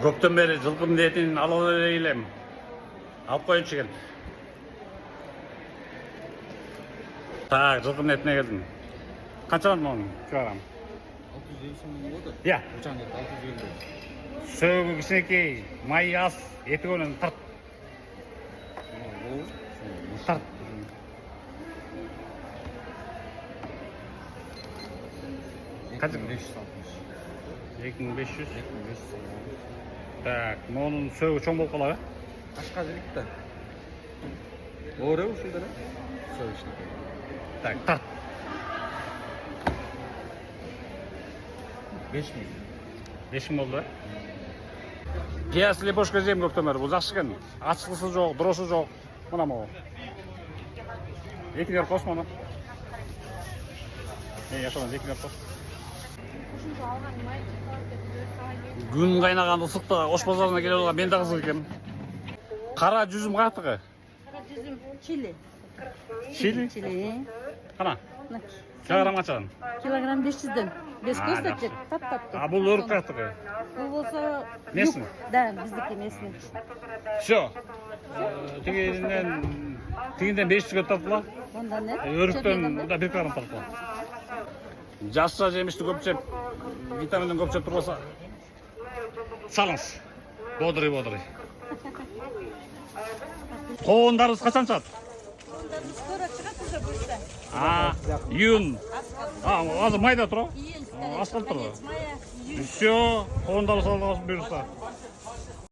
Көптен бeri жылқының етін ала берейлем. Алып қойыншы келді. Так, жылқының етіне келдім. Қаншадан оның килограмм? 650 мың болды. Иә. Ұлжан ет 650. Сөгі кішінекей, май аз, еті көнен тырт. Тырт. 2560. 2500. 2500. Так, оның сөгі чоң болып қалады. Қашқа жүрік та. Оғыры ұшылдары? Сол ішінде. Так, тырт. 5000. 5000 болды. Пияз лепошка жейм көптен бері, бұл жақсы екен. Ачқысы жоқ, дұрысы жоқ. Мына мау. Екілер қос мұны. Яшаман екілер қос. Күн қайнаған ысықта ош базарына келе olған мен де қызық екен. Қара жүзім қақтығы? Қара жүзім чили. Чили? Чили. Қана? Килограмм қаншадан? Килограмм 500-ден. 5 косточек, тап-тапты. А бұл өрік қақтығы? Бұл болса... Местный? Да, біздікі местный. Все. Тегінден 500 көт тартыла? Онда не? Өріктен 1 килограмм тартыла. Жасша жемішті көп жеп, витаминден көп жеп тұрғаса, салыңыз. Бодрый. Қоғындарыңыз қашан шығады? Қоғындарымыз скоро шығады уже бұйырса. Июн. Азыр майда тұр? Июнь. Асфальт тұр. Конец мая, июнь. Все, қоғындарыңыз алғаныз бұйырса.